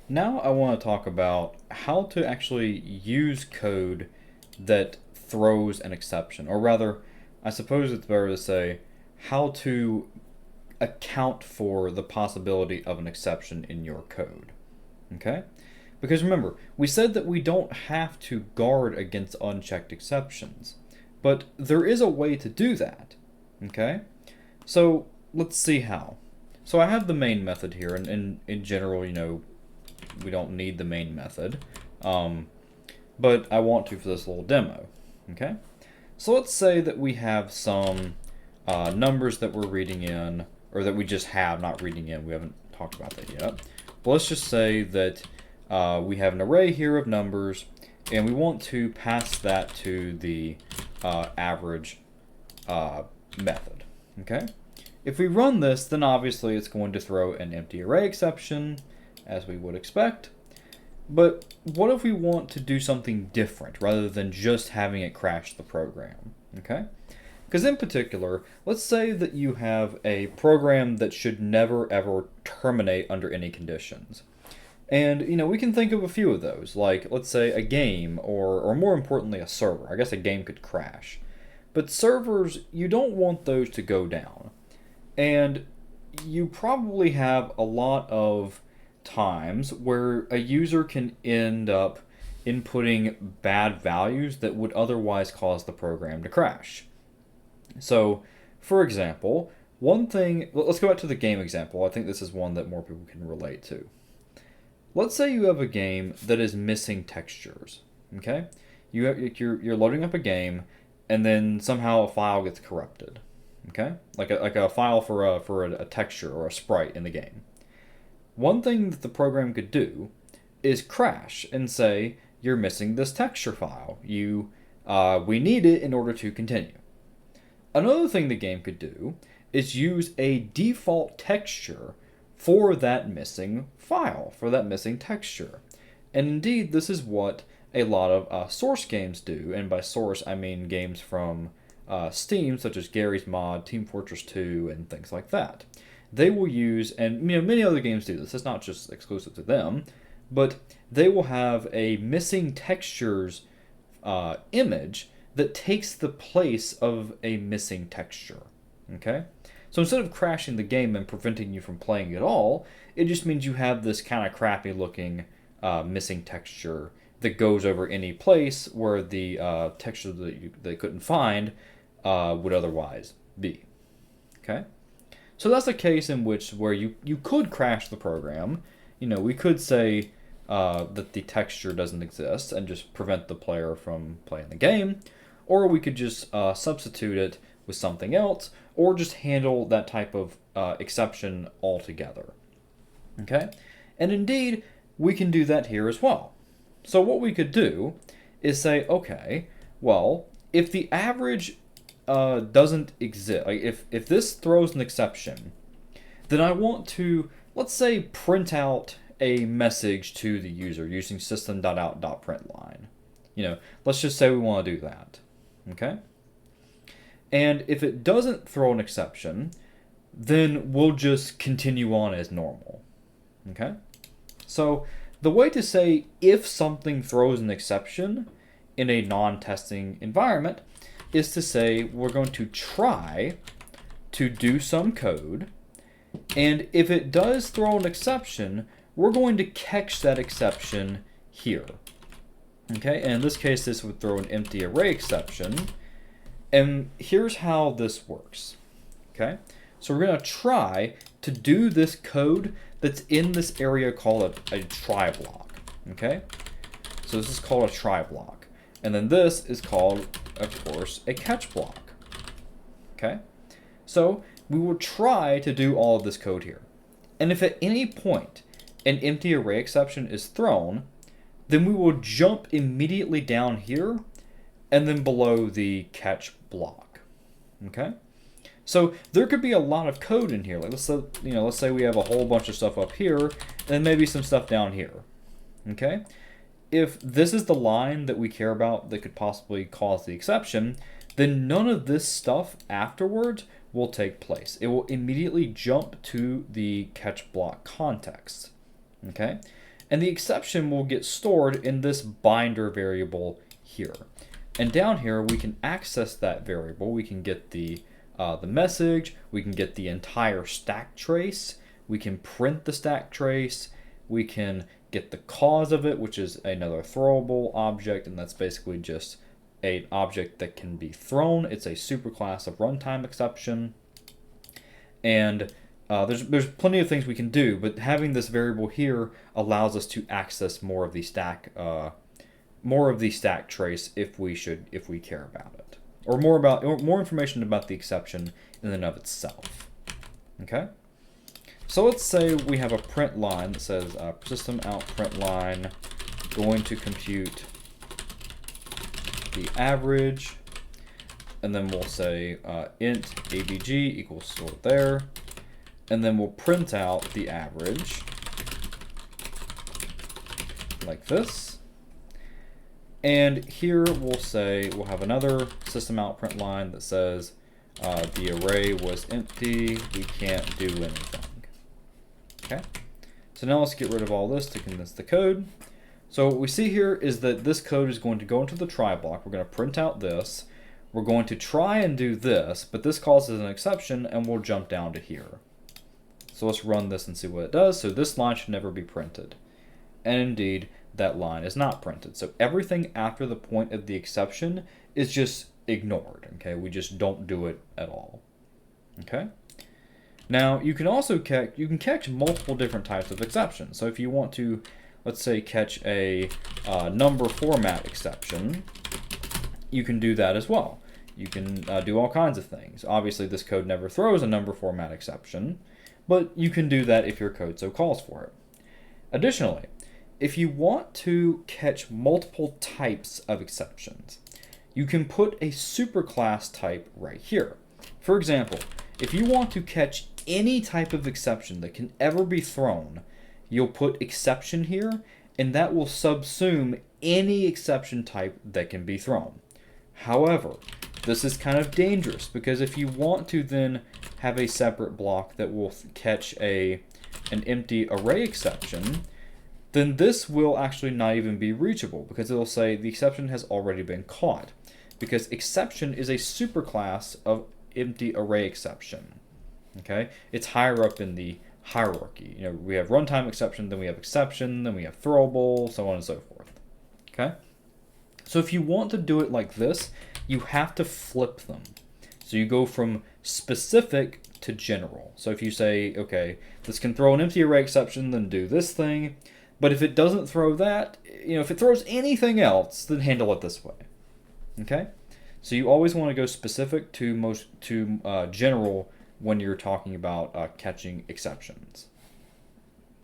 Now I want to talk about how to actually use code that throws an exception. Or rather, I suppose it's better to say how to account for the possibility of an exception in your code. Okay? Because remember, we said that we don't have to guard against unchecked exceptions. But there is a way to do that. Okay? So let's see how. So I have the main method here, and in general, we don't need the main method. Um, but I want to for this little demo. Okay? So let's say that we have some numbers that we're reading in, or that we just have, not reading in. We haven't talked about that yet. But let's just say that we have an array here of numbers, and we want to pass that to the average method. Okay? If we run this, then obviously it's going to throw an empty array exception, as we would expect. But what if we want to do something different rather than just having it crash the program? Okay? Because in particular, let's say that you have a program that should never ever terminate under any conditions. And, we can think of a few of those, like, let's say, a game, or more importantly, a server. I guess a game could crash. But servers, you don't want those to go down. And you probably have a lot of times where a user can end up inputting bad values that would otherwise cause the program to crash. So, for example, one thing, let's go back to the game example. I think this is one that more people can relate to. Let's say you have a game that is missing textures. Okay, you're loading up a game, and then somehow a file gets corrupted. Okay, like a file for a texture or a sprite in the game. One thing that the program could do is crash and say you're missing this texture file. We need it in order to continue. Another thing the game could do is use a default texture for that missing file, for that missing texture. And indeed, this is what a lot of source games do, and by source I mean games from Steam, such as Gary's Mod, Team Fortress 2, and things like that. They will use, and many other games do this, it's not just exclusive to them, but they will have a missing textures image that takes the place of a missing texture. Okay? So instead of crashing the game and preventing you from playing at all, it just means you have this kind of crappy looking missing texture that goes over any place where the texture that they couldn't find would otherwise be. Okay? So that's a case in which where you could crash the program. We could say that the texture doesn't exist and just prevent the player from playing the game, or we could just substitute it with something else, or just handle that type of exception altogether. Okay? And indeed, we can do that here as well. So what we could do is say, okay, well, if the average doesn't exist, like if this throws an exception, then I want to, let's say, print out a message to the user using system.out.println. Let's just say we want to do that. Okay? And if it doesn't throw an exception, then we'll just continue on as normal. Okay? So the way to say if something throws an exception in a non-testing environment is to say we're going to try to do some code, and if it does throw an exception, we're going to catch that exception here. Okay, and in this case, this would throw an empty array exception. And here's how this works. Okay, so we're going to try to do this code that's in this area called a try block. Okay, so this is called a try block. And then this is called, of course, a catch block. Okay, so we will try to do all of this code here. And if at any point an empty array exception is thrown, then we will jump immediately down here and then below the catch block. Okay? So there could be a lot of code in here. Like let's say we have a whole bunch of stuff up here and maybe some stuff down here. Okay? If this is the line that we care about that could possibly cause the exception, then none of this stuff afterwards will take place. It will immediately jump to the catch block context. Okay? And the exception will get stored in this binder variable here. And down here, we can access that variable. We can get the message. We can get the entire stack trace. We can print the stack trace. We can get the cause of it, which is another throwable object, and that's basically just an object that can be thrown. It's a superclass of runtime exception. And there's plenty of things we can do, but having this variable here allows us to access more of the stack trace if we care about it, or more information about the exception in and of itself. Okay. So let's say we have a print line that says system out print line going to compute the average, and then we'll say int avg equals stored there, and then we'll print out the average like this. And here we'll have another system out print line that says the array was empty, we can't do anything. Okay, so now let's get rid of all this to condense the code. So what we see here is that this code is going to go into the try block. We're going to print out this. We're going to try and do this, but this causes an exception, and we'll jump down to here. So let's run this and see what it does. So this line should never be printed. And indeed, that line is not printed. So everything after the point of the exception is just ignored. Okay, we just don't do it at all. Okay. Now, you can also catch multiple different types of exceptions. So if you want to, let's say, catch a number format exception, you can do that as well. You can do all kinds of things. Obviously, this code never throws a number format exception, but you can do that if your code so calls for it. Additionally, if you want to catch multiple types of exceptions, you can put a superclass type right here. For example, if you want to catch any type of exception that can ever be thrown, you'll put exception here, and that will subsume any exception type that can be thrown. However, this is kind of dangerous, because if you want to then have a separate block that will catch an empty array exception, then this will actually not even be reachable, because it'll say the exception has already been caught, because exception is a superclass of empty array exception. Okay, it's higher up in the hierarchy. You know, we have runtime exception, then we have exception, then we have throwable, so on and so forth. Okay, so if you want to do it like this, you have to flip them. So you go from specific to general. So if you say, okay, this can throw an empty array exception, then do this thing. But if it doesn't throw that, if it throws anything else, then handle it this way. Okay, so you always want to go specific to general when you're talking about catching exceptions.